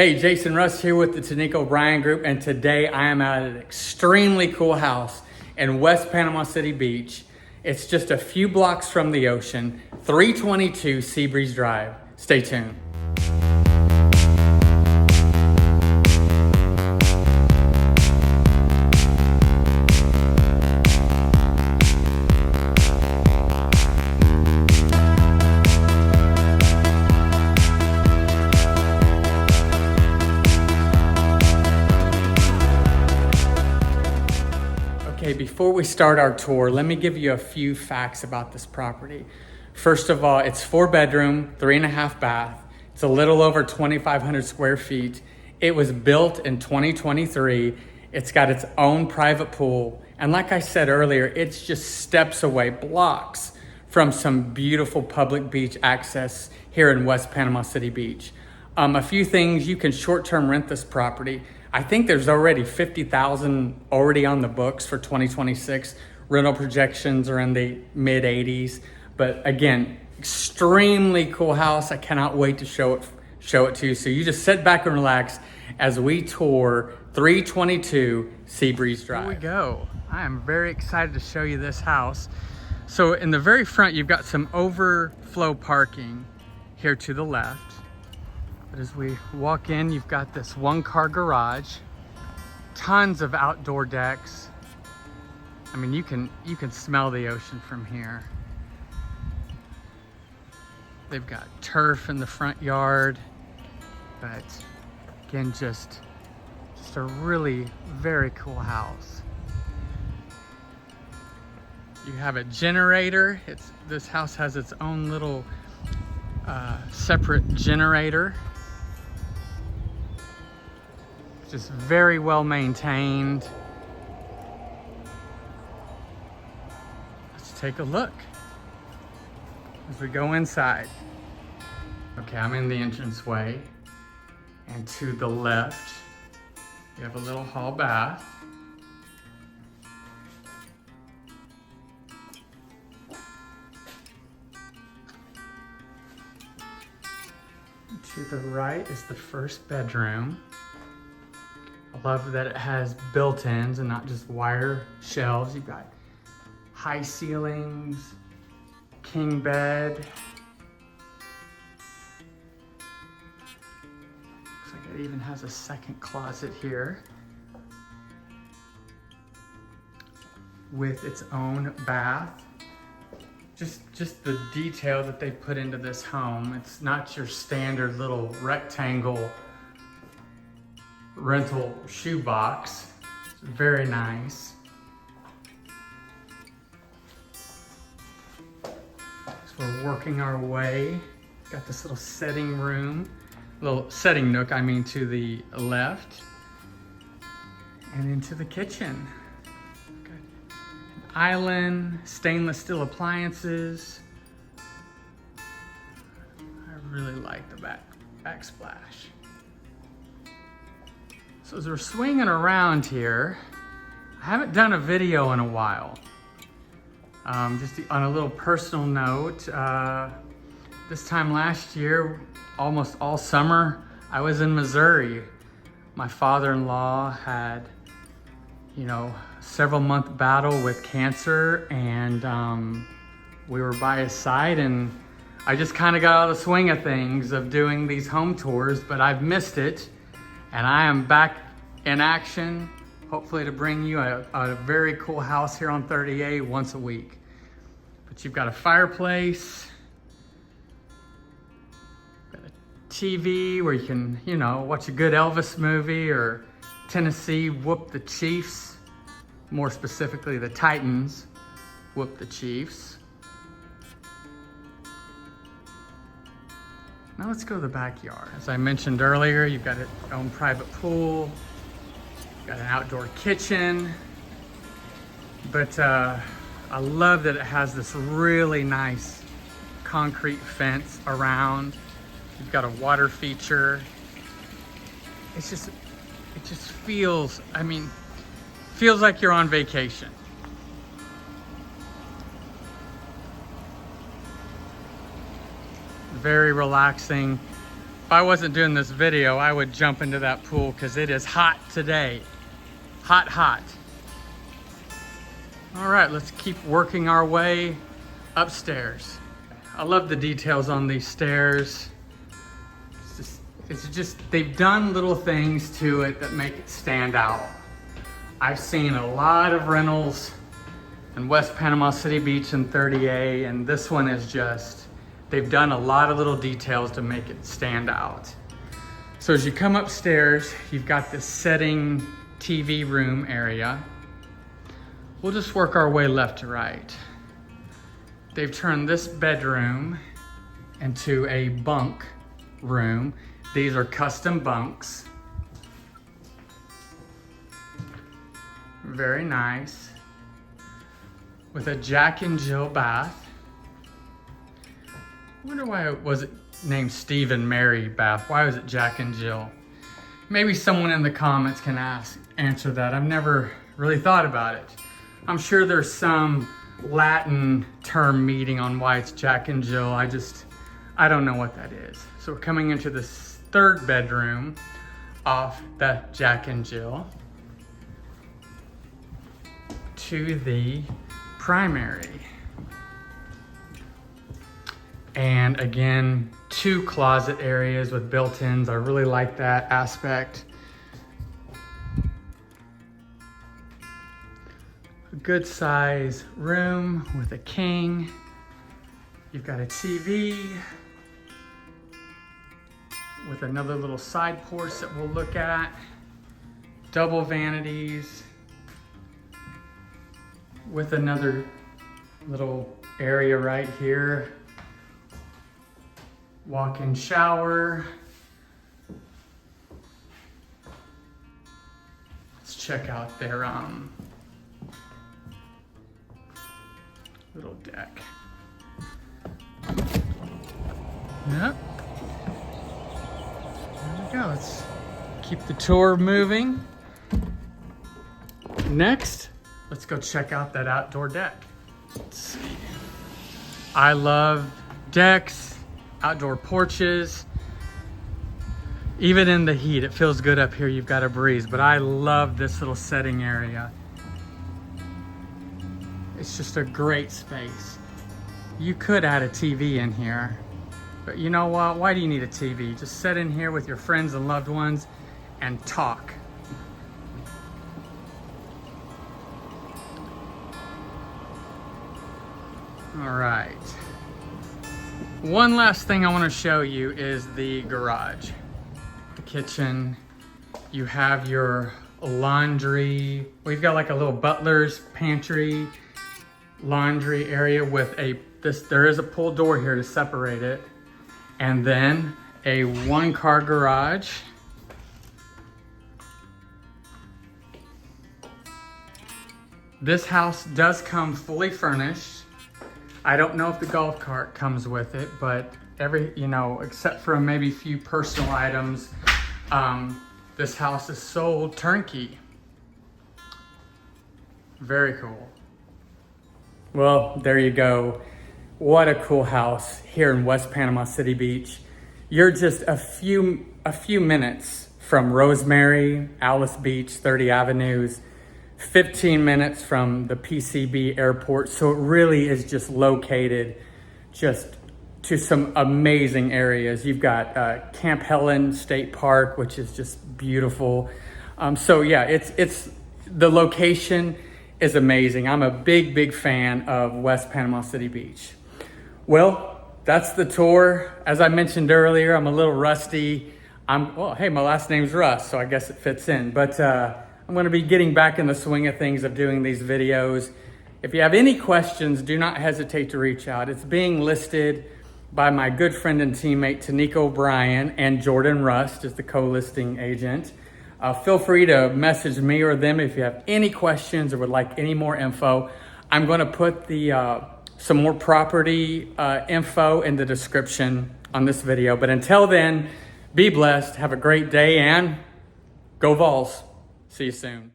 Hey, Jason Russ here with the Tanico O'Brien Group, and today I am at an extremely cool house in West Panama City Beach. It's just a few blocks from the ocean, 322 Seabreeze Drive. Stay tuned. Okay, before we start our tour, let me give you a few facts about this property. First of all, it's 4-bedroom, 3.5 bath. It's a little over 2,500 square feet. It was built in 2023. It's got its own private pool. And like I said earlier, it's just steps away, blocks from some beautiful public beach access here in West Panama City Beach. A few things, you can short-term rent this property. I think there's already 50,000 already on the books for 2026. Rental projections are in the mid 80s. But again, extremely cool house. I cannot wait to show it to you. So you just sit back and relax as we tour 322 Seabreeze Drive. Here we go. I am very excited to show you this house. So in the very front, you've got some overflow parking here to the left. But as we walk in, you've got this 1-car garage, tons of outdoor decks. I mean, you can smell the ocean from here. They've got turf in the front yard, but again, just a really very cool house. You have a generator. This house has its own little separate generator. Just very well maintained. Let's take a look as we go inside. Okay, I'm in the entranceway, and to the left, you have a little hall bath. To the right is the first bedroom. I love that it has built-ins and not just wire shelves. You've got high ceilings, king bed. Looks like it even has a second closet here with its own bath. Just the detail that they put into this home. It's not your standard little rectangle rental shoebox. It's very nice. So we're working our way. Got this little setting nook, to the left. And into the kitchen. Got an island, stainless steel appliances. I really like the backsplash. So as we're swinging around here, I haven't done a video in a while. Just on a little personal note, this time last year, almost all summer, I was in Missouri. My father-in-law had, several month battle with cancer, and we were by his side, and I just kind of got out of the swing of things of doing these home tours, but I've missed it. And I am back in action, hopefully to bring you a very cool house here on 30A once a week. But you've got a fireplace, got a TV where you can, watch a good Elvis movie, or Tennessee whoop the Chiefs, more specifically the Titans whoop the Chiefs. Now let's go to the backyard. As I mentioned earlier, you've got your own private pool, you've got an outdoor kitchen, but I love that it has this really nice concrete fence around. You've got a water feature. It just feels like you're on vacation. Very relaxing. If I wasn't doing this video, I would jump into that pool because it is hot today. Hot, hot. All right, let's keep working our way upstairs. I love the details on these stairs. It's just, they've done little things to it that make it stand out. I've seen a lot of rentals in West Panama City Beach and 30A, and this one is just, they've done a lot of little details to make it stand out. So as you come upstairs, you've got this setting TV room area. We'll just work our way left to right. They've turned this bedroom into a bunk room. These are custom bunks. Very nice. With a Jack and Jill bath. I wonder why was it named Steve and Mary bath? Why was it Jack and Jill? Maybe someone in the comments can answer that. I've never really thought about it. I'm sure there's some Latin term meeting on why it's Jack and Jill. I don't know what that is. So we're coming into this third bedroom off the Jack and Jill to the primary. And again, 2 closet areas with built-ins. I really like that aspect. A good size room with a king. You've got a TV with another little side porch that we'll look at. Double vanities with another little area right here. Walk-in shower. Let's check out their little deck. Yep. There we go. Let's keep the tour moving. Next, let's go check out that outdoor deck. Let's see. I love decks, outdoor porches. Even in the heat, it feels good up here. You've got a breeze, but I love this little setting area. It's just a great space. You could add a TV in here, but you know what? Why do you need a TV? Just sit in here with your friends and loved ones and talk. All right. One last thing I want to show you is the garage. The kitchen. You have your laundry. We've got like a little butler's pantry laundry area with there is a pull door here to separate it. And then a 1-car garage. This house does come fully furnished. I don't know if the golf cart comes with it, but except for maybe a few personal items, this house is sold turnkey. Very cool. Well, there you go. What a cool house here in West Panama City Beach. You're just a few minutes from Rosemary, Alice Beach, 30 Avenues, 15 minutes from the PCB airport. So it really is just located just to some amazing areas. You've got Camp Helen State Park, which is just beautiful. So yeah, it's the location is amazing. I'm a big fan of West Panama City Beach. Well, that's the tour. As I mentioned earlier, I'm a little rusty. Hey, my last name's Russ, so I guess it fits in. But I'm gonna be getting back in the swing of things of doing these videos. If you have any questions, do not hesitate to reach out. It's being listed by my good friend and teammate, Tanika O'Brien, and Jordan Rust is the co-listing agent. Feel free to message me or them if you have any questions or would like any more info. I'm gonna put some more property info in the description on this video. But until then, be blessed, have a great day, and go Vols. See you soon.